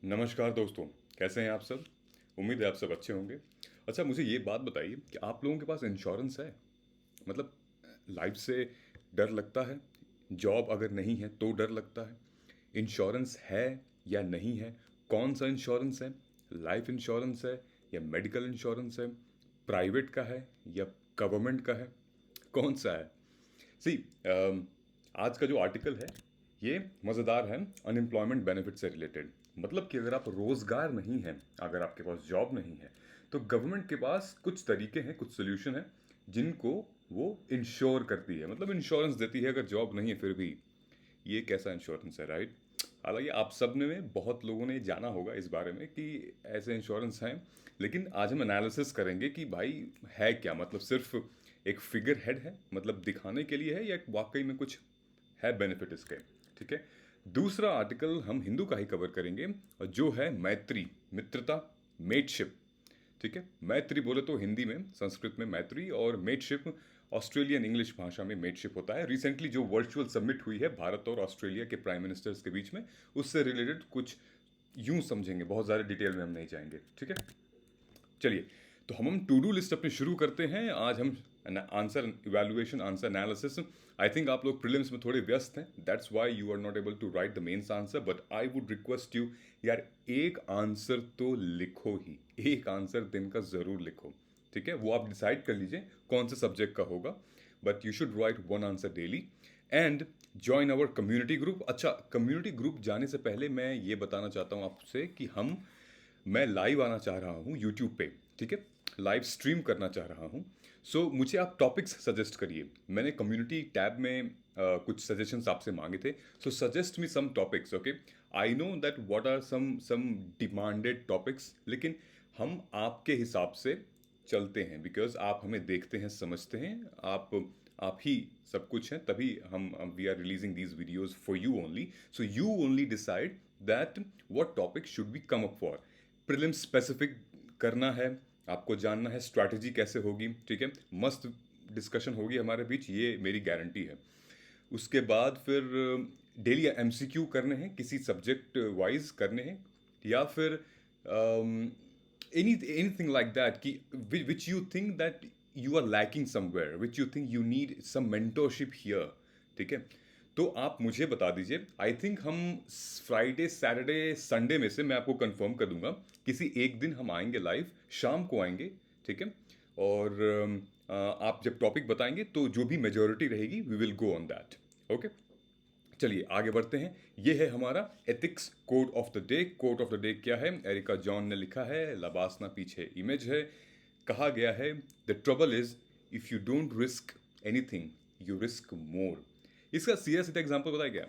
नमस्कार दोस्तों। कैसे हैं आप सब? उम्मीद है आप सब अच्छे होंगे। अच्छा, मुझे ये बात बताइए कि आप लोगों के पास इंश्योरेंस है? मतलब लाइफ से डर लगता है? जॉब अगर नहीं है तो डर लगता है? इंश्योरेंस है या नहीं है? कौन सा इंश्योरेंस है? लाइफ इंश्योरेंस है या मेडिकल इंश्योरेंस है? प्राइवेट का है या गवर्नमेंट का है? कौन सा है? सी, आज का जो आर्टिकल है ये मज़ेदार है। अनएम्प्लॉयमेंट बेनिफिट से रिलेटेड, मतलब कि अगर आप रोज़गार नहीं हैं, अगर आपके पास जॉब नहीं है, तो गवर्नमेंट के पास कुछ तरीके हैं, कुछ सोल्यूशन है जिनको वो इंश्योर करती है, मतलब इंश्योरेंस देती है अगर जॉब नहीं है फिर भी। ये कैसा इंश्योरेंस है, राइट? हालांकि आप सब ने में बहुत लोगों ने जाना होगा इस बारे में कि ऐसे इंश्योरेंस हैं, लेकिन आज हम एनालिसिस करेंगे कि भाई है क्या, मतलब सिर्फ एक फिगर हेड है, मतलब दिखाने के लिए है, या वाकई में कुछ है बेनिफिट इसके। ठीक है। दूसरा आर्टिकल हम हिंदू का ही कवर करेंगे, और जो है मैत्री, मित्रता, मेटशिप। ठीक है। मैत्री बोले तो हिंदी में, संस्कृत में मैत्री, और मेटशिप ऑस्ट्रेलियन इंग्लिश भाषा में मेटशिप होता है। रिसेंटली जो वर्चुअल समिट हुई है भारत और ऑस्ट्रेलिया के प्राइम मिनिस्टर्स के बीच में, उससे रिलेटेड कुछ यूं समझेंगे, बहुत ज़्यादा डिटेल में हम नहीं जाएंगे। ठीक है। चलिए, तो हम टू डू लिस्ट अपनी शुरू करते हैं। आज हम answer evaluation, answer analysis. I think आप लोग प्रीलिम्स में थोड़े व्यस्त हैं, that's why you are not able to write the mains answer, but I would request you, यार एक आंसर तो लिखो ही, एक आंसर दिन का ज़रूर लिखो। ठीक है, वो आप डिसाइड कर लीजिए कौन से सब्जेक्ट का होगा, but you should write one answer daily and join our community group. अच्छा, कम्युनिटी ग्रुप जाने से पहले मैं ये बताना चाहता हूँ आपसे कि मैं लाइव आना चाह रहा हूँ यूट्यूब पे। ठीक है, लाइव स्ट्रीम करना चाह रहा हूँ। सो मुझे आप टॉपिक्स सजेस्ट करिए। मैंने कम्युनिटी टैब में कुछ सजेशंस आपसे मांगे थे, so suggest me some topics. Okay, I know that what are some demanded topics, लेकिन हम आपके हिसाब से चलते हैं, बिकॉज आप हमें देखते हैं, समझते हैं। आप ही सब कुछ हैं, तभी हम we are releasing these videos for you only. So you only decide that what topic should be come up for. Prelim specific करना है, आपको जानना है स्ट्रैटेजी कैसे होगी। ठीक है, मस्त डिस्कशन होगी हमारे बीच, ये मेरी गारंटी है। उसके बाद फिर डेली एमसीक्यू करने हैं, किसी सब्जेक्ट वाइज करने हैं, या फिर एनीथिंग लाइक दैट कि which you think that you are lacking somewhere, which you think you need some mentorship here. ठीक है, तो आप मुझे बता दीजिए। आई थिंक हम फ्राइडे, सैटरडे, संडे में से मैं आपको कंफर्म कर दूंगा, किसी एक दिन हम आएंगे लाइव, शाम को आएंगे। ठीक है, और आप जब टॉपिक बताएंगे तो जो भी मेजोरिटी रहेगी we will go on that. Okay, चलिए आगे बढ़ते हैं। ये है हमारा ethics code of the day. Code of the day क्या है? एरिका जॉन ने लिखा है, लबासना पीछे इमेज है। कहा गया है, the trouble is if you don't risk anything you risk मोर। इसका सीधा सीधा एग्जाम्पल बताया गया,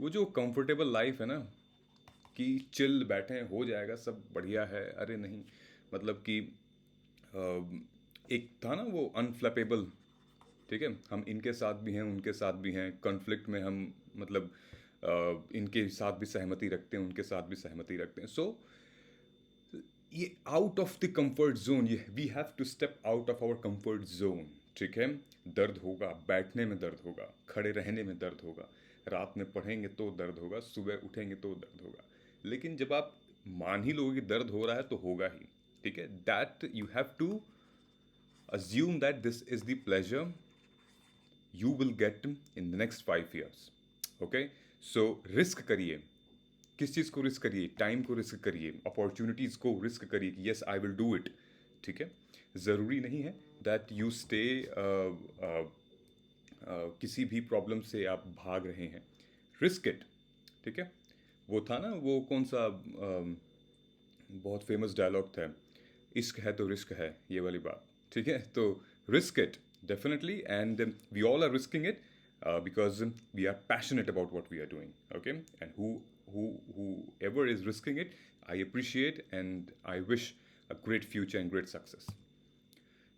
वो जो कंफर्टेबल लाइफ है ना, कि चिल बैठे हैं, हो जाएगा सब बढ़िया है, अरे नहीं, मतलब कि एक था ना वो अनफ्लैपेबल। ठीक है, हम इनके साथ भी हैं, उनके साथ भी हैं, कॉन्फ्लिक्ट में हम, मतलब इनके साथ भी सहमति रखते हैं, उनके साथ भी सहमति रखते हैं। सो ये out of the comfort zone, ये we have to step out of our comfort zone. ठीक है, दर्द होगा, बैठने में दर्द होगा, खड़े रहने में दर्द होगा, रात में पढ़ेंगे तो दर्द होगा, सुबह उठेंगे तो दर्द होगा, लेकिन जब आप मान ही लोगे कि दर्द हो रहा है तो होगा ही। ठीक है, that you have to assume that this is the pleasure you will get in the next 5 years. Okay, so risk करिए। किस चीज़ को रिस्क करिए? टाइम को रिस्क करिए, अपॉर्चुनिटीज़ को रिस्क करिए कि yes I will do it. ठीक है, ज़रूरी नहीं है दैट यू स्टे किसी भी प्रॉब्लम से आप भाग रहे हैं। Risk it. ठीक है, वो था ना, वो कौन सा बहुत फेमस डायलॉग था, इश्क है तो रिस्क है, ये वाली बात। ठीक है, तो risk it definitely, and we all are risking it because we are passionate about what we are doing. Okay, and whoever is risking it, I appreciate and I wish a great future and great success.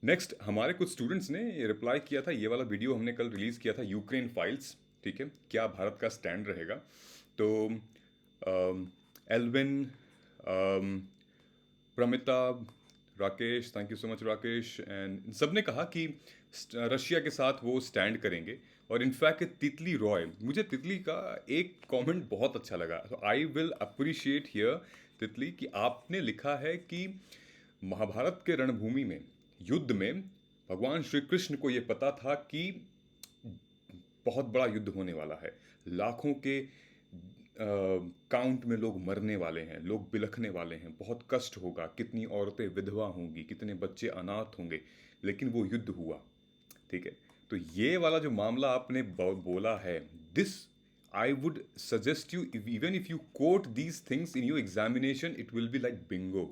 Next, हमारे कुछ students ने reply किया था, ये वाला video हमने कल release किया था, यूक्रेन फाइल्स। ठीक है, क्या भारत का स्टैंड रहेगा? तो Alvin, Pramita, Rakesh, thank you so much Rakesh, and सब ने कहा कि रशिया के साथ वो स्टैंड करेंगे। और इनफैक्ट तितली रॉय, मुझे तितली का एक कमेंट बहुत अच्छा लगा, तो आई विल अप्रिशिएट हियर तितली, कि आपने लिखा है कि महाभारत के रणभूमि में, युद्ध में, भगवान श्री कृष्ण को ये पता था कि बहुत बड़ा युद्ध होने वाला है, लाखों के काउंट में लोग मरने वाले हैं, लोग बिलखने वाले हैं, बहुत कष्ट होगा, कितनी औरतें विधवा होंगी, कितने बच्चे अनाथ होंगे, लेकिन वो युद्ध हुआ। ठीक है, तो ये वाला जो मामला आपने बोला है, this I would suggest you, even if you quote these things in your examination, it will be like bingo.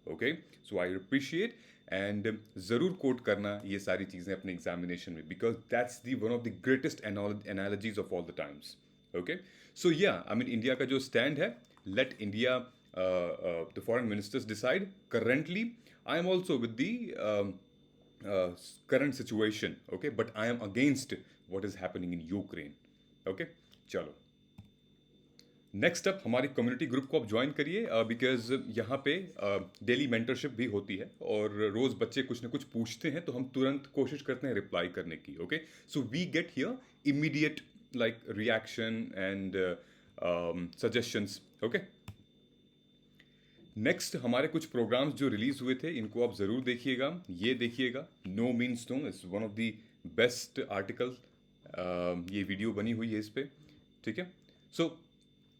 Okay, so I appreciate, and ज़रूर कोट करना ये सारी चीज़ें अपने एग्जामिनेशन में, because that's the one of the greatest analogies of all the times. Okay, so yeah I mean India का जो stand है, let India the foreign ministers decide. Currently I am also with the current situation, okay, but I am against what is happening in Ukraine, okay। चलो, next up हमारी community group को आप join करिए, because यहाँ पे daily mentorship भी होती है, और रोज़ बच्चे कुछ ना कुछ पूछते हैं, तो हम तुरंत कोशिश करते हैं रिप्लाई करने की। Okay, so we get here immediate like reaction and suggestions. Okay, next हमारे कुछ प्रोग्राम्स जो रिलीज हुए थे, इनको आप ज़रूर देखिएगा। ये देखिएगा, no means no is one of the best article, ये वीडियो बनी हुई है इस पर। ठीक है, सो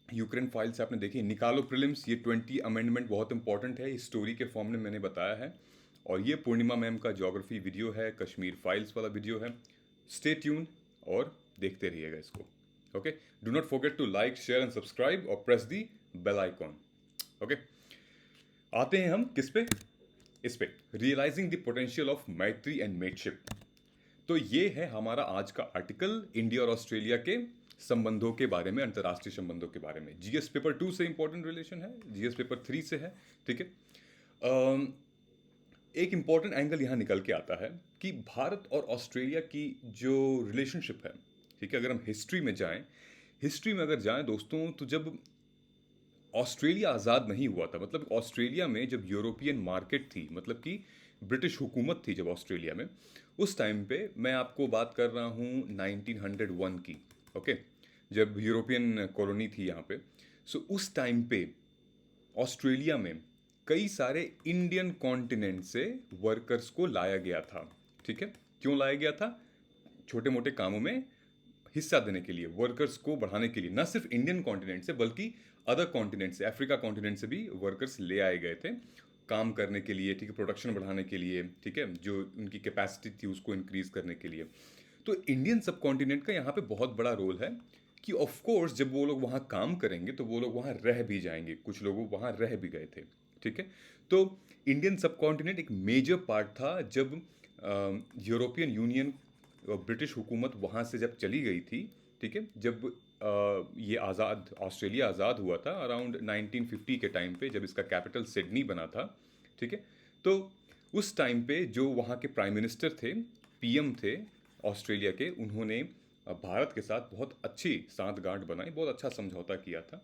यूक्रेन फाइल्स आपने देखी, निकालो प्रीलिम्स, ये 20 अमेंडमेंट बहुत इंपॉर्टेंट है, इस स्टोरी के फॉर्म में मैंने बताया है। और ये पूर्णिमा मैम का ज्योग्राफी वीडियो है, कश्मीर फाइल्स वाला वीडियो है। स्टे ट्यून और देखते रहिएगा इसको। Okay, do not forget to like, share and subscribe, और press the bell icon. Okay, आते हैं हम किस पे, इस पे, realising the potential of Maitri and mateship. तो ये है हमारा आज का आर्टिकल, इंडिया और ऑस्ट्रेलिया के संबंधों के बारे में, अंतर्राष्ट्रीय संबंधों के बारे में। जीएस पेपर 2 से इंपॉर्टेंट रिलेशन है, जीएस पेपर 3 से है। ठीक है, एक इंपॉर्टेंट एंगल यहाँ निकल के आता है कि भारत और ऑस्ट्रेलिया की जो रिलेशनशिप है, ठीक है, अगर हम हिस्ट्री में जाएं, हिस्ट्री में अगर जाएं दोस्तों, तो जब ऑस्ट्रेलिया आज़ाद नहीं हुआ था, मतलब ऑस्ट्रेलिया में जब यूरोपियन मार्केट थी, मतलब कि ब्रिटिश हुकूमत थी जब ऑस्ट्रेलिया में, उस टाइम पे मैं आपको बात कर रहा हूँ 1901 की। ओके, जब यूरोपियन कॉलोनी थी यहाँ पे। सो उस टाइम पे ऑस्ट्रेलिया में कई सारे इंडियन कॉन्टिनेंट से वर्कर्स को लाया गया था। ठीक है, क्यों लाया गया था? छोटे मोटे कामों में हिस्सा देने के लिए, वर्कर्स को बढ़ाने के लिए, ना सिर्फ इंडियन कॉन्टिनेंट से बल्कि अदर कॉन्टिनेंट से, अफ्रीका कॉन्टिनेंट से भी वर्कर्स ले आए गए थे काम करने के लिए। ठीक है, प्रोडक्शन बढ़ाने के लिए, ठीक है, जो उनकी कैपेसिटी थी उसको इंक्रीज करने के लिए। तो इंडियन सब कॉन्टिनेंट का यहाँ पे बहुत बड़ा रोल है कि ऑफ कोर्स जब वो लोग वहाँ काम करेंगे तो वो लोग वहाँ रह भी जाएंगे, कुछ लोग वहाँ रह भी गए थे। ठीक है, तो इंडियन सब कॉन्टिनेंट एक मेजर पार्ट था जब यूरोपियन यूनियन, ब्रिटिश हुकूमत वहाँ से जब चली गई थी। ठीक है, जब ये आज़ाद, ऑस्ट्रेलिया आज़ाद हुआ था अराउंड 1950 के टाइम पे, जब इसका कैपिटल सिडनी बना था। ठीक है, तो उस टाइम पे जो वहाँ के प्राइम मिनिस्टर थे, पीएम थे ऑस्ट्रेलिया के, उन्होंने भारत के साथ बहुत अच्छी सांठगांठ बनाई, बहुत अच्छा समझौता किया था,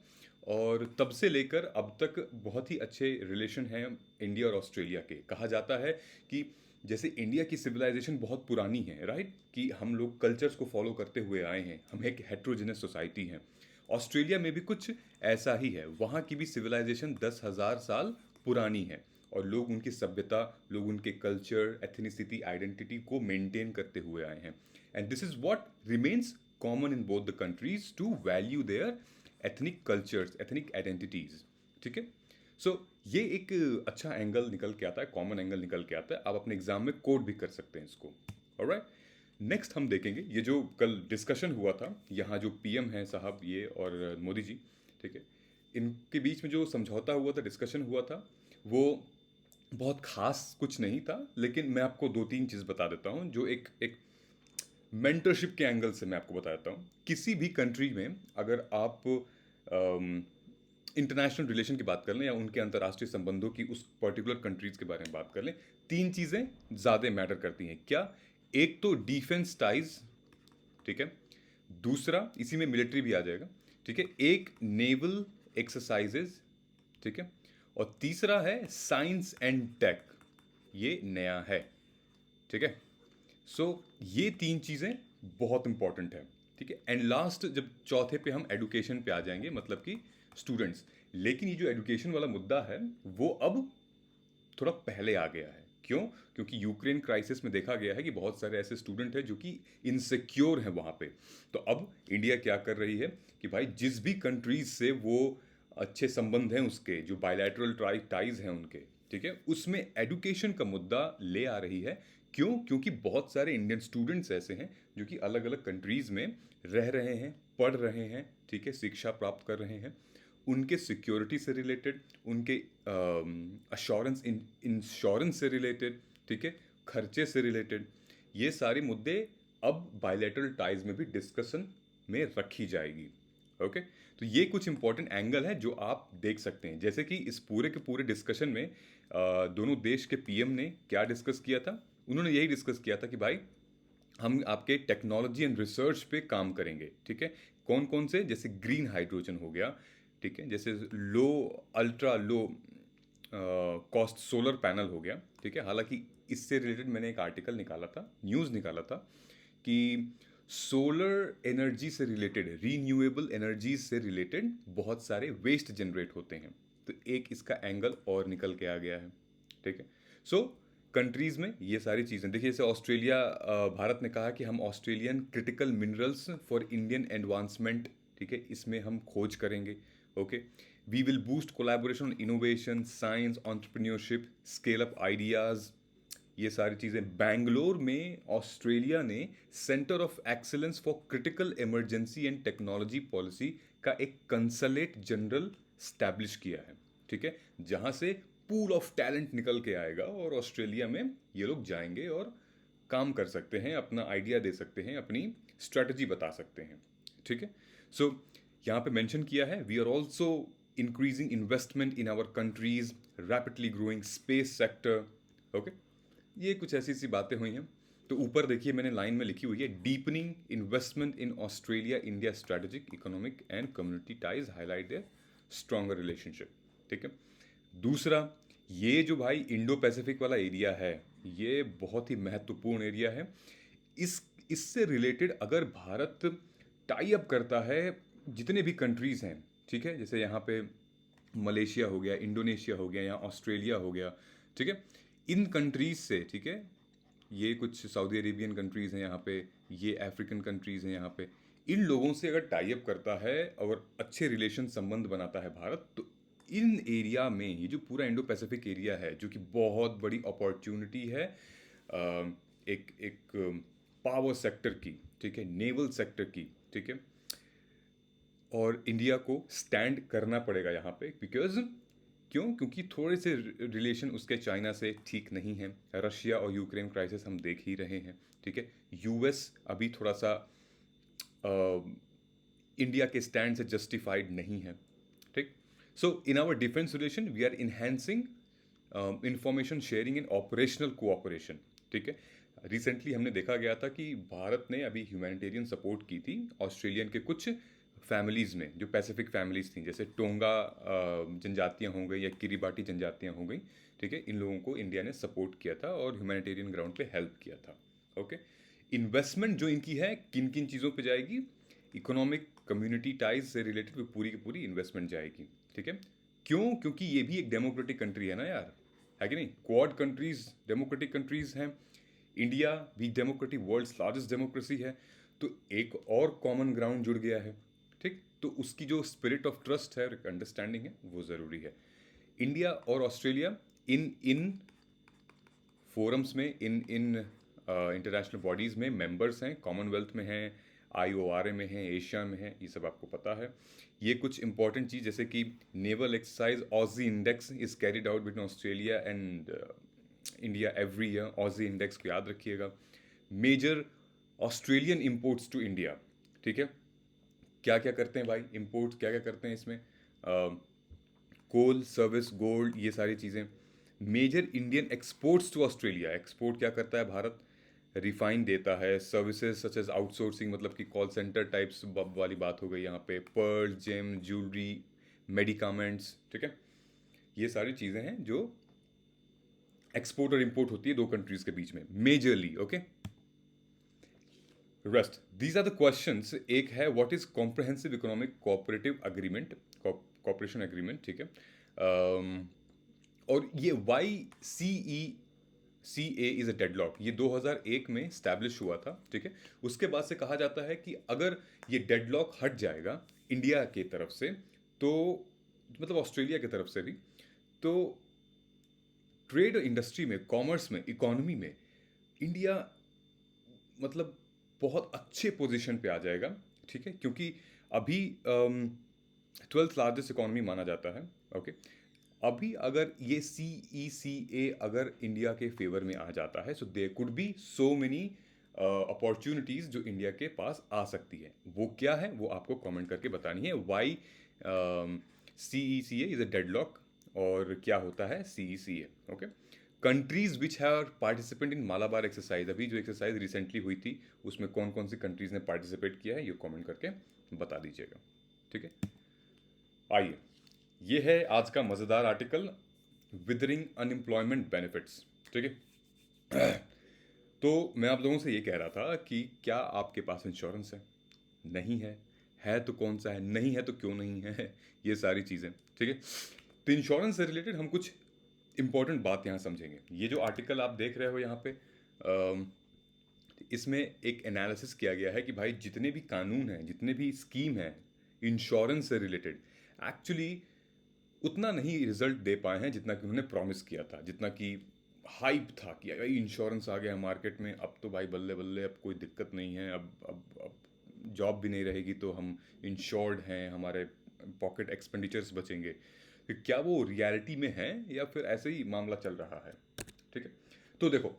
और तब से लेकर अब तक बहुत ही अच्छे रिलेशन हैं इंडिया और ऑस्ट्रेलिया के। कहा जाता है कि जैसे इंडिया की सिविलाइजेशन बहुत पुरानी है, राइट, कि हम लोग कल्चर्स को फॉलो करते हुए आए हैं, हम एक हेट्रोजेनस सोसाइटी हैं। ऑस्ट्रेलिया में भी कुछ ऐसा ही है, वहाँ की भी सिविलाइजेशन 10,000 साल पुरानी है, और लोग उनकी सभ्यता, लोग उनके कल्चर, एथनिसिटी, आइडेंटिटी को मेंटेन करते हुए आए हैं। And this is what remains common in both the countries, to value their ethnic cultures, ethnic identities. ठीक है, सो ये एक अच्छा एंगल निकल के आता है, कॉमन एंगल निकल के आता है, आप अपने एग्जाम में कोड भी कर सकते हैं इसको। ऑलराइट, नेक्स्ट हम देखेंगे ये जो कल डिस्कशन हुआ था, यहाँ जो पीएम हैं साहब ये और मोदी जी, ठीक है, इनके बीच में जो समझौता हुआ था, डिस्कशन हुआ था, वो बहुत खास कुछ नहीं था, लेकिन मैं आपको 2-3 चीज़ बता देता हूँ जो एक एक मेंटरशिप के एंगल से मैं आपको बता देता हूँ। किसी भी कंट्री में अगर आप इंटरनेशनल रिलेशन की बात कर लें या उनके अंतर्राष्ट्रीय संबंधों की, उस पर्टिकुलर कंट्रीज के बारे में बात कर लें, 3 चीज़ें ज़्यादा मैटर करती हैं। क्या? एक तो डिफेंस टाइज, ठीक है, दूसरा इसी में मिलिट्री भी आ जाएगा, ठीक है, एक नेवल एक्सरसाइजेज, ठीक है, और तीसरा है साइंस एंड टेक, ये नया है। ठीक है, सो ये 3 चीज़ें बहुत इंपॉर्टेंट है। ठीक है, एंड लास्ट जब चौथे पे हम एडुकेशन पे आ जाएंगे, मतलब कि स्टूडेंट्स, लेकिन ये जो एजुकेशन वाला मुद्दा है वो अब थोड़ा पहले आ गया है। क्यों? क्योंकि यूक्रेन क्राइसिस में देखा गया है कि बहुत सारे ऐसे स्टूडेंट हैं जो कि इनसिक्योर हैं वहाँ पे। तो अब इंडिया क्या कर रही है कि भाई जिस भी कंट्रीज से वो अच्छे संबंध हैं उसके, जो बायलैटरल टाइज हैं उनके, ठीक है, उसमें एडुकेशन का मुद्दा ले आ रही है। क्यों? क्योंकि बहुत सारे इंडियन स्टूडेंट्स ऐसे हैं जो कि अलग अलग कंट्रीज में रह रहे हैं, पढ़ रहे हैं, ठीक है, शिक्षा प्राप्त कर रहे हैं। उनके सिक्योरिटी से रिलेटेड, उनके अश्योरेंस इंश्योरेंस से रिलेटेड, ठीक है, खर्चे से रिलेटेड, ये सारे मुद्दे अब बायलैटरल टाइज में भी डिस्कशन में रखी जाएगी। ओके, तो ये कुछ इंपॉर्टेंट एंगल है जो आप देख सकते हैं। जैसे कि इस पूरे के पूरे डिस्कशन में दोनों देश के पीएम ने क्या डिस्कस किया था? उन्होंने यही डिस्कस किया था कि भाई हम आपके टेक्नोलॉजी एंड रिसर्च पे काम करेंगे, ठीक है। कौन कौन से? जैसे ग्रीन हाइड्रोजन हो गया, ठीक है, जैसे low ultra low cost solar panel हो गया, ठीक है। हालांकि इससे रिलेटेड मैंने एक आर्टिकल निकाला था, न्यूज़ निकाला था कि सोलर एनर्जी से रिलेटेड, रीन्यूएबल एनर्जी से रिलेटेड बहुत सारे वेस्ट जनरेट होते हैं। तो एक इसका एंगल और निकल के आ गया है, ठीक है। सो कंट्रीज में ये सारी चीज़ें देखिए, जैसे ऑस्ट्रेलिया, भारत ने कहा कि हम Australian critical minerals for Indian advancement, ठीक है, इसमें हम खोज करेंगे। Okay, we will boost collaboration, innovation, science, entrepreneurship, scale up ideas, ये सारी चीज़ें। बैंगलोर में ऑस्ट्रेलिया ने centre of excellence for critical emergency and technology policy का एक कंसलेट जनरल स्टैब्लिश किया है, ठीक है, जहां से पूल ऑफ टैलेंट निकल के आएगा और ऑस्ट्रेलिया में ये लोग जाएंगे और काम कर सकते हैं, अपना आइडिया दे सकते हैं, अपनी स्ट्रेटजी बता सकते हैं, ठीक है। सो यहाँ पे मेंशन किया है, we are also increasing investment in our countries rapidly growing space sector. Okay, ये कुछ ऐसी सी बातें हुई हैं। तो ऊपर देखिए मैंने लाइन में लिखी हुई है, deepening investment in Australia India strategic economic and community ties highlight their stronger relationship, ठीक है। दूसरा, ये जो भाई इंडो पैसिफिक वाला एरिया है, ये बहुत ही महत्वपूर्ण एरिया है। इससे रिलेटेड अगर भारत टाई अप करता है जितने भी कंट्रीज हैं, ठीक है, जैसे यहाँ पे मलेशिया हो गया, इंडोनेशिया हो गया, या ऑस्ट्रेलिया हो गया, ठीक है, इन कंट्रीज से, ठीक है, ये कुछ सऊदी अरेबियन कंट्रीज हैं यहाँ पे, ये अफ्रीकन कंट्रीज हैं यहाँ पे, इन लोगों से अगर टाई अप करता है और अच्छे रिलेशन संबंध बनाता है भारत, तो इन एरिया में, ये जो पूरा इंडो पैसिफिक एरिया है जो कि बहुत बड़ी अपॉर्चुनिटी है एक एक पावर सेक्टर की, ठीक है, नेवल सेक्टर की, ठीक है, और इंडिया को स्टैंड करना पड़ेगा यहाँ पे। बिकॉज क्यों? क्योंकि थोड़े से रिलेशन उसके चाइना से ठीक नहीं है। रशिया और यूक्रेन क्राइसिस हम देख ही रहे हैं, ठीक है। यूएस अभी थोड़ा सा इंडिया के स्टैंड से जस्टिफाइड नहीं है, ठीक। So in our defence relation we are enhancing information sharing in operational cooperation, ठीक है। रिसेंटली हमने देखा गया था कि भारत ने अभी ह्यूमैनिटेरियन सपोर्ट की थी ऑस्ट्रेलियन के कुछ फैमिलीज़ में, जो पैसिफिक फैमिलीज़ थी, जैसे टोंगा जनजातियाँ हो गई या किरीबाटी जनजातियाँ हो गई, ठीक है, इन लोगों को इंडिया ने सपोर्ट किया था और ह्यूमैनिटेरियन ग्राउंड पे हेल्प किया था। ओके, इन्वेस्टमेंट जो इनकी है किन किन चीज़ों पे जाएगी? इकोनॉमिक कम्युनिटी टाइज से रिलेटेड पूरी की पूरी इन्वेस्टमेंट जाएगी, ठीक है। क्यों? क्योंकि ये भी एक डेमोक्रेटिक कंट्री है ना यार, है कि नहीं? क्वाड कंट्रीज डेमोक्रेटिक कंट्रीज हैं, इंडिया भी डेमोक्रेटिक, वर्ल्ड्स लार्जेस्ट डेमोक्रेसी है, तो एक और कॉमन ग्राउंड जुड़ गया है, ठीक। तो उसकी जो स्पिरिट ऑफ ट्रस्ट है और अंडरस्टैंडिंग है वो ज़रूरी है। इंडिया और ऑस्ट्रेलिया इन इन फोरम्स में, इन इन इंटरनेशनल बॉडीज़ में मेंबर्स हैं, कॉमनवेल्थ में हैं, IORA में हैं, एशिया में हैं, ये सब आपको पता है। ये कुछ इंपॉर्टेंट चीज़ जैसे कि naval exercise AUSINDEX is carried out between Australia and India every year. AUSINDEX को याद रखिएगा। Major Australian imports to India, ठीक है, क्या क्या करते हैं भाई इम्पोर्ट, क्या क्या करते हैं इसमें? कोल, सर्विस, गोल्ड, ये सारी चीज़ें। Major Indian exports to Australia, export क्या करता है भारत? रिफाइन देता है, सर्विसेज सच एज आउटसोर्सिंग, मतलब कि कॉल सेंटर टाइप्स वाली बात हो गई यहाँ पे, पर्ल, जेम, ज्वेलरी, मेडिकामेंट्स, ठीक है, ये सारी चीज़ें हैं जो एक्सपोर्ट और इम्पोर्ट होती है दो कंट्रीज के बीच में majorly. Okay, rest, these are the questions. एक है what is comprehensive economic cooperative agreement, cooperation agreement, ठीक है। और ये YCECA इज़ अ डेडलॉक, ये 2001 में स्टैब्लिश हुआ था, ठीक है। उसके बाद से कहा जाता है कि अगर ये डेडलॉक हट जाएगा इंडिया की तरफ से, तो मतलब ऑस्ट्रेलिया की तरफ से भी, तो ट्रेड इंडस्ट्री में, कॉमर्स में, इकोनॉमी में इंडिया मतलब बहुत अच्छे पोजीशन पे आ जाएगा, ठीक है। क्योंकि अभी 12th लार्जेस्ट इकोनॉमी माना जाता है, ओके। अभी अगर ये CECA अगर इंडिया के फेवर में आ जाता है, so there could be so many opportunities जो इंडिया के पास आ सकती है। वो क्या है वो आपको कमेंट करके बतानी है। Why CECA is a deadlock, और क्या होता है CECA, okay. Countries which have participant in Malabar exercise, अभी जो एक्सरसाइज रिसेंटली हुई थी उसमें कौन कौन सी कंट्रीज ने पार्टिसिपेट किया है, ये कमेंट करके बता दीजिएगा, ठीक है। आइए, ये है आज का मज़ेदार आर्टिकल, विदरिंग अनएम्प्लॉयमेंट बेनिफिट्स, ठीक है। तो मैं आप लोगों से ये कह रहा था कि क्या आपके पास इंश्योरेंस है? नहीं है तो कौन सा है, नहीं है तो क्यों नहीं है, ये सारी चीज़ें, ठीक है। तो इंश्योरेंस से रिलेटेड हम कुछ इंपॉर्टेंट बात यहाँ समझेंगे। ये जो आर्टिकल आप देख रहे हो यहाँ पे, इसमें एक एनालिसिस किया गया है कि भाई जितने भी कानून हैं, जितने भी स्कीम हैं इंश्योरेंस से रिलेटेड, एक्चुअली उतना नहीं रिजल्ट दे पाए हैं जितना कि उन्होंने प्रॉमिस किया था, जितना कि हाइप था कि भाई इंश्योरेंस आ गया मार्केट में, अब तो भाई बल्ले बल्ले, अब कोई दिक्कत नहीं है, अब जॉब भी नहीं रहेगी तो हम इंश्योर्ड हैं, हमारे पॉकेट एक्सपेंडिचर्स बचेंगे। तो क्या वो रियलिटी में है या फिर ऐसे ही मामला चल रहा है, ठीक है। तो देखो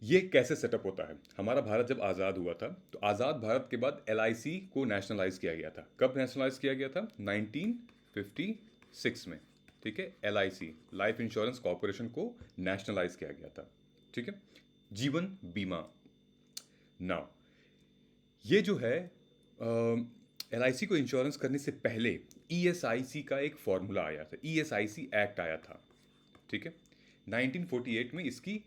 ये कैसे सेटअप होता है। हमारा भारत जब आज़ाद हुआ था, तो आज़ाद भारत के बाद LIC को नेशनलाइज किया गया था। कब नेशनलाइज किया गया था? 1956 में, ठीक है। LIC, लाइफ इंश्योरेंस कॉरपोरेशन को नेशनलाइज किया गया था, ठीक है। जीवन बीमा। नाउ ये जो है LIC को इंश्योरेंस करने से पहले ESIC का एक फॉर्मूला आया था, ESIC एक्ट आया था, ठीक है। 1948 में इसकी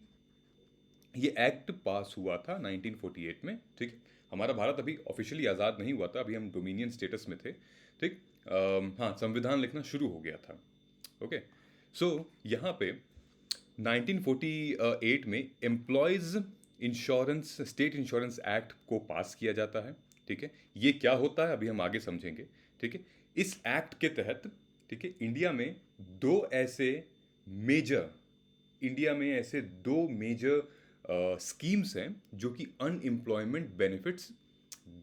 ये एक्ट पास हुआ था 1948 में, ठीक। हमारा भारत अभी ऑफिशियली आज़ाद नहीं हुआ था, अभी हम डोमिनियन स्टेटस में थे, ठीक। हाँ, संविधान लिखना शुरू हो गया था, ओके। सो यहाँ पे 1948 में employees insurance, state insurance act को पास किया जाता है, ठीक है। ये क्या होता है अभी हम आगे समझेंगे, ठीक है। इस एक्ट के तहत, ठीक है, इंडिया में ऐसे दो मेजर स्कीम्स हैं जो कि अनएम्प्लॉयमेंट बेनिफिट्स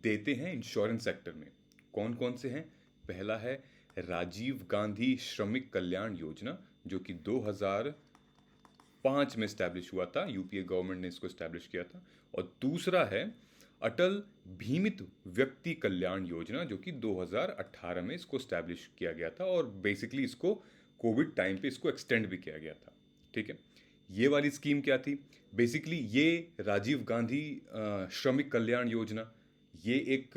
देते हैं इंश्योरेंस सेक्टर में। कौन कौन से हैं? पहला है राजीव गांधी श्रमिक कल्याण योजना, जो कि 2005 में स्टैब्लिश हुआ था, यूपीए गवर्नमेंट ने इसको स्टैब्लिश किया था। और दूसरा है अटल बीमित व्यक्ति कल्याण योजना, जो कि 2018 में इसको स्टैब्लिश किया गया था, और बेसिकली इसको कोविड टाइम पे इसको एक्सटेंड भी किया गया था, ठीक है। ये वाली स्कीम क्या थी? बेसिकली ये राजीव गांधी श्रमिक कल्याण योजना, ये एक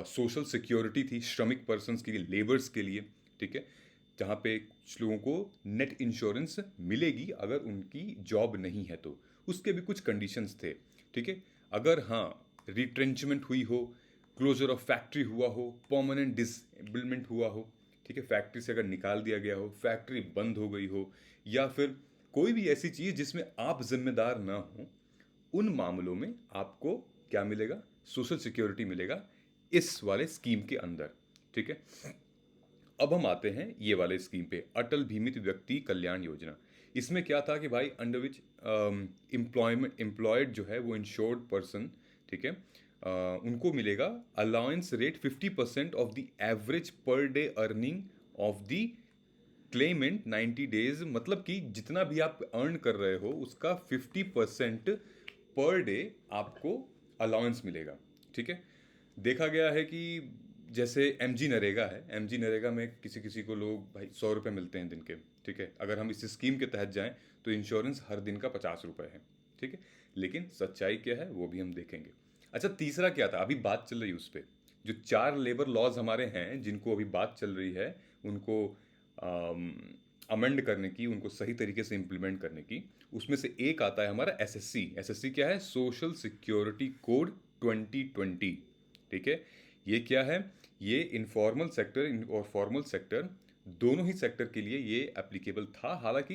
सोशल सिक्योरिटी थी श्रमिक पर्सन्स के लिए, लेबर्स के लिए, ठीक है। जहाँ पे कुछ लोगों को नेट इंश्योरेंस मिलेगी अगर उनकी जॉब नहीं है तो। उसके भी कुछ कंडीशंस थे, ठीक है। अगर हाँ रिट्रेंचमेंट हुई हो, क्लोजर ऑफ फैक्ट्री हुआ हो, परमानेंट डिसेबलमेंट हुआ हो, ठीक है, फैक्ट्री से अगर निकाल दिया गया हो, फैक्ट्री बंद हो गई हो, या फिर कोई भी ऐसी चीज़ जिसमें आप जिम्मेदार ना हो, उन मामलों में आपको क्या मिलेगा? सोशल सिक्योरिटी मिलेगा इस वाले स्कीम के अंदर, ठीक है। अब हम आते हैं ये वाले स्कीम पे, अटल बीमित व्यक्ति कल्याण योजना। इसमें क्या था कि भाई अंडर विच एम्प्लॉयड जो है वो इंश्योर्ड पर्सन, ठीक है, उनको मिलेगा allowance rate 50% of the average per day earning of the Clement 90 days, मतलब कि जितना भी आप अर्न कर रहे हो उसका 50% पर डे आपको अलाउंस मिलेगा, ठीक है। देखा गया है कि जैसे MG नरेगा है, MG नरेगा में किसी किसी को लोग भाई 100 रुपये मिलते हैं दिन के, ठीक है। अगर हम इस स्कीम के तहत जाएं तो इंश्योरेंस हर दिन का 50 रुपये है, ठीक है। लेकिन सच्चाई क्या है वो भी हम देखेंगे। अच्छा, तीसरा क्या था? अभी बात चल रही है उस पर, जो 4 लेबर लॉज हमारे हैं जिनको अभी बात चल रही है, उनको अमेंड करने की, उनको सही तरीके से इम्प्लीमेंट करने की। उसमें से एक आता है हमारा SSC क्या है? सोशल सिक्योरिटी कोड 2020, ठीक है। ये क्या है? ये इनफॉर्मल सेक्टर और फॉर्मल सेक्टर दोनों ही सेक्टर के लिए ये एप्लीकेबल था। हालांकि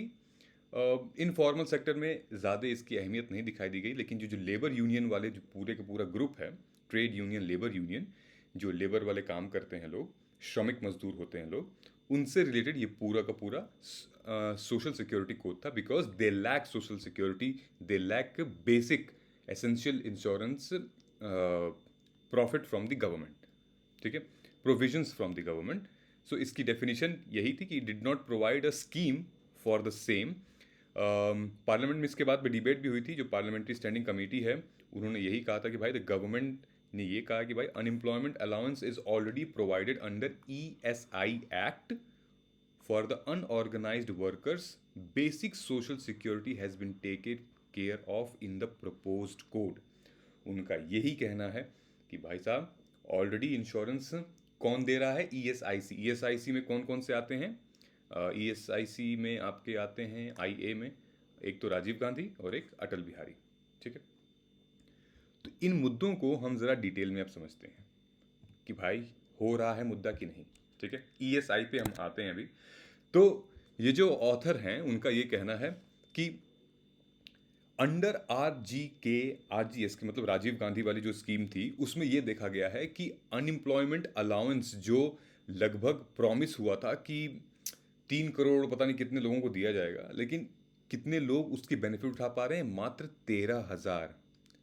इनफॉर्मल सेक्टर में ज़्यादा इसकी अहमियत नहीं दिखाई दी गई, लेकिन जो जो लेबर यूनियन वाले जो पूरे का पूरा ग्रुप है, ट्रेड यूनियन, लेबर यूनियन, जो लेबर वाले काम करते हैं लोग, श्रमिक मजदूर होते हैं लोग, उनसे रिलेटेड ये पूरा का पूरा सोशल सिक्योरिटी कोड था। Because they lack social security, they lack basic essential insurance profit from the government, ठीक है, provisions from the government. So इसकी डेफिनेशन यही थी कि did not provide a scheme for the same. Parliament में इसके बाद में डिबेट भी हुई थी। जो पार्लियामेंट्री स्टैंडिंग कमेटी है, उन्होंने यही कहा था कि भाई द गवर्नमेंट ने ये कहा कि भाई unemployment allowance is already provided under ESI act for the unorganised workers, basic social security has been taken care of in the proposed code. उनका यही कहना है कि भाई साहब ऑलरेडी इंश्योरेंस कौन दे रहा है? ESIC। ESIC में कौन कौन से आते हैं? ESIC में आपके आते हैं IA में एक तो राजीव गांधी और एक अटल बिहारी, ठीक है। तो इन मुद्दों को हम ज़रा डिटेल में अब समझते हैं कि भाई हो रहा है मुद्दा कि नहीं, ठीक है। ESI पे हम आते हैं अभी। तो ये जो ऑथर हैं उनका ये कहना है कि अंडर RGS के मतलब राजीव गांधी वाली जो स्कीम थी, उसमें ये देखा गया है कि अनएम्प्लॉयमेंट अलाउंस जो लगभग प्रॉमिस हुआ था कि 3 करोड़ पता नहीं कितने लोगों को दिया जाएगा, लेकिन कितने लोग उसकी बेनिफिट उठा पा रहे हैं? मात्र 13,000,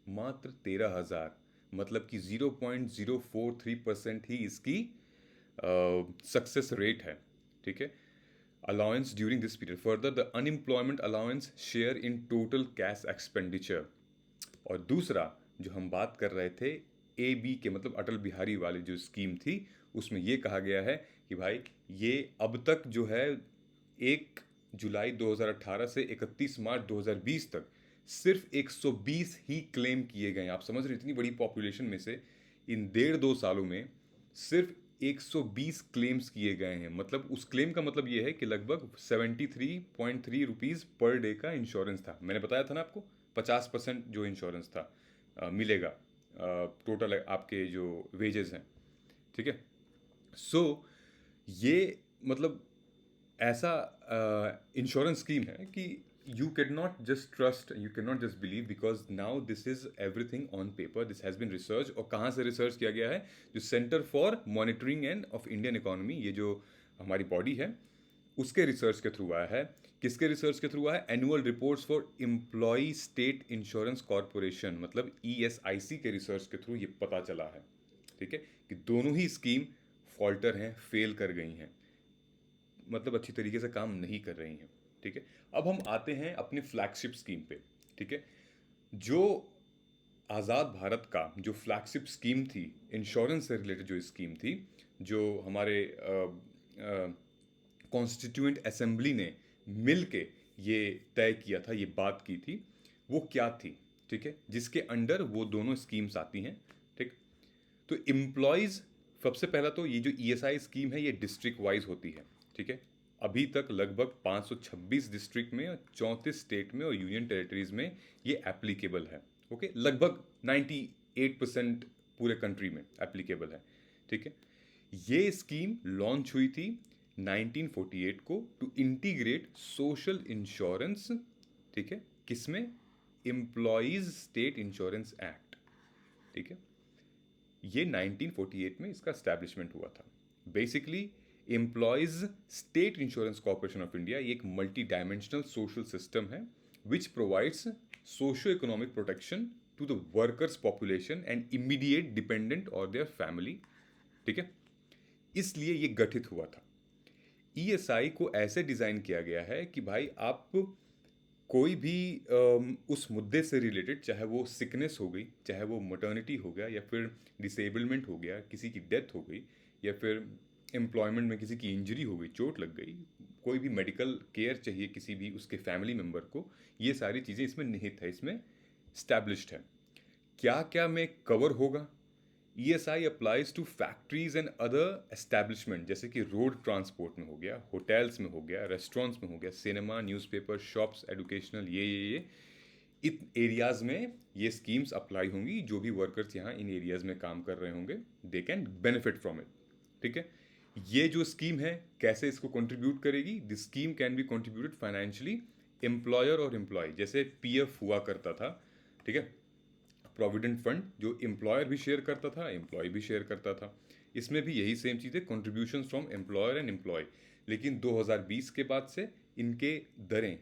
मात्र 13,000। मतलब कि 0.043% ही इसकी सक्सेस रेट है, ठीक है, allowance during this period. Further, the unemployment allowance share in total cash expenditure. और दूसरा जो हम बात कर रहे थे AB के मतलब अटल बिहारी वाली जो स्कीम थी, उसमें ये कहा गया है कि भाई ये अब तक जो है 1 जुलाई 2018 से 31 मार्च 2020 तक सिर्फ 120 ही क्लेम किए गए हैं। आप समझ रहे हैं, इतनी बड़ी पॉपुलेशन में से इन 1.5-2 सालों में सिर्फ 120 क्लेम्स किए गए हैं। मतलब उस क्लेम का मतलब ये है कि लगभग 73.3 रुपीज़ पर डे का इंश्योरेंस था। मैंने बताया था ना आपको 50% जो इंश्योरेंस था मिलेगा टोटल आपके जो वेजेस हैं, ठीक है। सो ये मतलब ऐसा इंश्योरेंस स्कीम है कि you cannot just trust, you cannot just believe, because now this is everything on paper. This has been researched। और कहाँ से रिसर्च किया गया है? जो centre for monitoring end of Indian economy, ये जो हमारी बॉडी है, उसके रिसर्च के थ्रू आया है। किसके रिसर्च के थ्रू आया है? Annual reports for employee state insurance corporation, मतलब ESIC के रिसर्च के थ्रू ये पता चला है, ठीक है, कि दोनों ही स्कीम फॉल्टर हैं, फेल कर गई हैं, मतलब अच्छी तरीके से काम नहीं कर रही हैं, ठीक है। अब हम आते हैं अपनी फ्लैगशिप स्कीम पे, ठीक है। जो आज़ाद भारत का जो फ्लैगशिप स्कीम थी, इंश्योरेंस से रिलेटेड जो स्कीम थी, जो हमारे कॉन्स्टिट्यूएंट असेंबली ने मिल के ये तय किया था, ये बात की थी, वो क्या थी, ठीक है, जिसके अंडर वो दोनों स्कीम्स आती हैं, ठीक। तो एम्प्लॉयज़, सबसे पहला तो ये जो ESI स्कीम है ये डिस्ट्रिक्ट वाइज होती है, ठीक है। अभी तक लगभग 526 डिस्ट्रिक्ट में और 34 स्टेट में और यूनियन टेरिटरीज में ये एप्लीकेबल है, ओके। लगभग 98% पूरे कंट्री में एप्लीकेबल है, ठीक है। ये स्कीम लॉन्च हुई थी 1948 को टू इंटीग्रेट सोशल इंश्योरेंस, ठीक है, किसमें? एम्प्लॉयज स्टेट इंश्योरेंस एक्ट, ठीक है। ये 1948 में इसका एस्टैब्लिशमेंट हुआ था। Basically employees state insurance corporation of India ये एक मल्टी डायमेंशनल सोशल सिस्टम है which provides socio economic protection to the workers population and immediate dependent और देयर फैमिली, ठीक है। इसलिए ये गठित हुआ था। ESI को ऐसे डिज़ाइन किया गया है कि भाई आप कोई भी उस मुद्दे से रिलेटेड, चाहे वो सिकनेस हो गई, चाहे वो मटर्निटी हो गया, या फिर डिसेबलमेंट हो गया, किसी की डेथ हो गई, या फिर एम्प्लॉयमेंट में किसी की इंजरी हो गई, चोट लग गई, कोई भी मेडिकल केयर चाहिए किसी भी उसके फैमिली मेम्बर को, ये सारी चीज़ें इसमें निहित है, इसमें स्टैब्लिश्ड है। क्या क्या में कवर होगा? ESI applies to factories and other establishment, जैसे कि रोड ट्रांसपोर्ट में हो गया, होटल्स में हो गया, रेस्टोरेंट्स में हो गया, सिनेमा, न्यूज़पेपर, शॉप्स, एजुकेशनल, ये इन एरियाज़ में ये स्कीम्स अप्लाई होंगी। जो भी वर्कर्स यहाँ इन एरियाज़ में काम कर रहे होंगे, they can benefit from it. ठीक है। ये जो स्कीम है कैसे इसको कंट्रीब्यूट करेगी? This scheme can be contributed financially employer और एम्प्लॉय, जैसे पीएफ हुआ करता था, ठीक है, प्रोविडेंट फंड, जो एम्प्लॉयर भी शेयर करता था, एम्प्लॉय भी शेयर करता था। इसमें भी यही सेम चीज़ है, contribution from employer and employee. लेकिन 2020 के बाद से इनके दरें,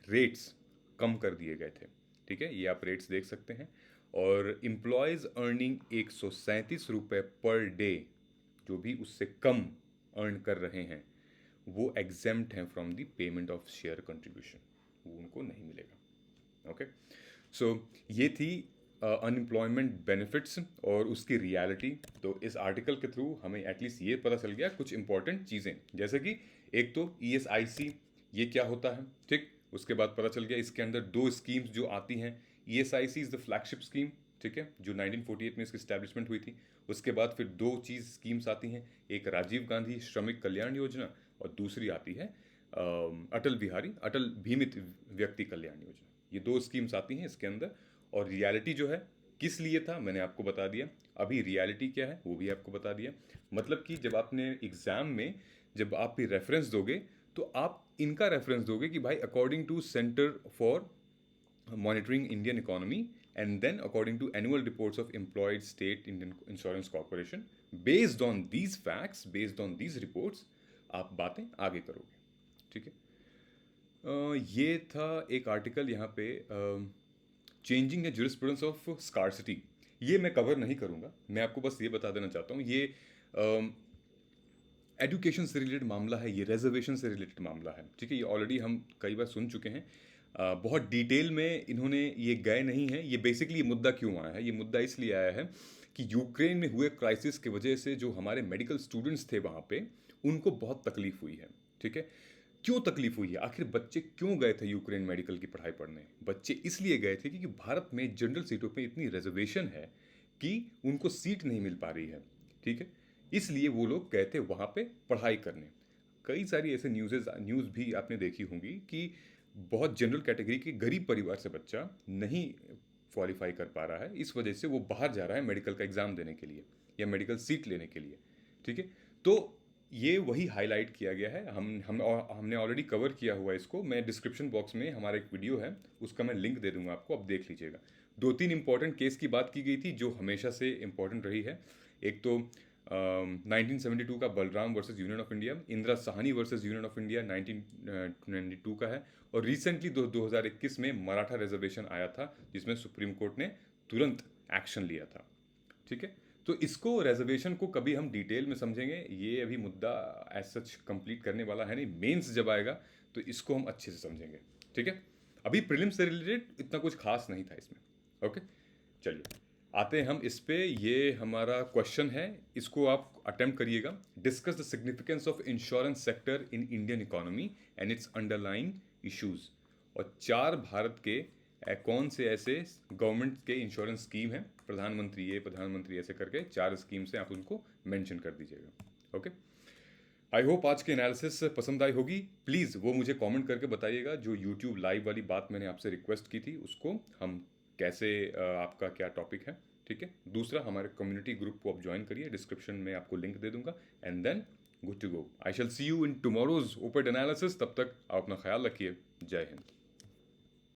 रेट्स कम कर दिए गए थे, ठीक है, ये आप रेट्स देख सकते हैं। और एम्प्लॉयज़ अर्निंग 137 रुपये पर डे, जो भी उससे कम अर्न कर रहे हैं, वो एग्जेम्प्ट हैं from the payment of share contribution, वो उनको नहीं मिलेगा। ओके, सो ये थी अनएम्प्लॉयमेंट बेनिफिट्स और उसकी रियलिटी। तो इस आर्टिकल के थ्रू हमें एटलीस्ट ये पता चल गया कुछ इंपॉर्टेंट चीज़ें, जैसे कि एक तो ESIC ये क्या होता है, ठीक। उसके बाद पता चल गया इसके अंदर दो स्कीम्स जो आती हैं, ESIC is the flagship scheme, ठीक है, जो 1948 में इसकी स्टैब्लिशमेंट हुई थी। उसके बाद फिर दो चीज़ स्कीम्स आती हैं, एक राजीव गांधी श्रमिक कल्याण योजना और दूसरी आती है अटल बीमित व्यक्ति कल्याण योजना। ये दो स्कीम्स आती हैं इसके अंदर। और रियलिटी जो है किस लिए था मैंने आपको बता दिया। अभी रियलिटी क्या है वो भी आपको बता दिया। मतलब कि जब आपने एग्ज़ाम में जब आप भी रेफरेंस दोगे तो आप इनका रेफरेंस दोगे कि भाई according to centre for monitoring Indian economy and then according to annual reports of employed state Indian insurance corporation, based on these facts, based on these reports आप बातें आगे करोगे, ठीक है। ये था एक आर्टिकल यहाँ पे, changing the jurisprudence of scarcity. ये मैं कवर नहीं करूँगा, मैं आपको बस ये बता देना चाहता हूँ, ये एजुकेशन से रिलेटेड मामला है, ये रिजर्वेशन से रिलेटेड मामला है, ठीक है। ये ऑलरेडी हम कई बार सुन चुके हैं, बहुत डिटेल में इन्होंने ये गए नहीं हैं। ये बेसिकली ये मुद्दा क्यों आया है? ये मुद्दा इसलिए आया है कि यूक्रेन में हुए क्राइसिस की वजह से जो हमारे मेडिकल स्टूडेंट्स थे वहाँ पे, उनको बहुत तकलीफ हुई है, ठीक है। क्यों तकलीफ हुई है? आखिर बच्चे क्यों गए थे यूक्रेन मेडिकल की पढ़ाई पढ़ने? बच्चे इसलिए गए थे क्योंकि भारत में जनरल सीटों पे इतनी रिजर्वेशन है कि उनको सीट नहीं मिल पा रही है, ठीक है। इसलिए वो लोग गए थे वहाँ पे पढ़ाई करने। कई सारी ऐसे न्यूज़ भी आपने देखी होंगी कि बहुत जनरल कैटेगरी के गरीब परिवार से बच्चा नहीं क्वालिफाई कर पा रहा है, इस वजह से वो बाहर जा रहा है मेडिकल का एग्ज़ाम देने के लिए या मेडिकल सीट लेने के लिए, ठीक है। तो ये वही हाईलाइट किया गया है। हमने ऑलरेडी कवर किया हुआ है इसको। मैं डिस्क्रिप्शन बॉक्स में हमारा एक वीडियो है, उसका मैं लिंक दे दूंगा आपको, आप देख लीजिएगा। दो तीन इंपॉर्टेंट केस की बात की गई थी जो हमेशा से इंपॉर्टेंट रही है। एक तो 1972 का Balram versus union of India, Indira Sahni versus union of India 1992 का है। और रिसेंटली 2021 में मराठा रिजर्वेशन आया था जिसमें सुप्रीम कोर्ट ने तुरंत एक्शन लिया था, ठीक है। तो इसको रिजर्वेशन को कभी हम डिटेल में समझेंगे, ये अभी मुद्दा एज सच कंप्लीट करने वाला है नहीं, मेंस जब आएगा तो इसको हम अच्छे से समझेंगे, ठीक है। अभी प्रीलिम्स से रिलेटेड इतना कुछ खास नहीं था इसमें, ओके। चलिए आते हैं हम इस पे। ये हमारा क्वेश्चन है, इसको आप अटेम्प्ट करिएगा। Discuss the significance of insurance sector in Indian economy and it's underlying issues. और चार भारत के कौन से ऐसे गवर्नमेंट के इंश्योरेंस स्कीम हैं, प्रधानमंत्री ऐसे करके चार स्कीम से आप उनको मेंशन कर दीजिएगा, ओके। आई होप आज की एनालिसिस पसंद आई होगी। प्लीज़ वो मुझे कमेंट करके बताइएगा, जो यूट्यूब लाइव वाली बात मैंने आपसे रिक्वेस्ट की थी उसको हम कैसे, आपका क्या टॉपिक है, ठीक है। दूसरा, हमारे कम्युनिटी ग्रुप को आप ज्वाइन करिए, डिस्क्रिप्शन में आपको लिंक दे दूंगा। And then good to go. I shall see you in tomorrow's op-ed analysis. तब तक आप अपना ख्याल रखिए। जय हिंद।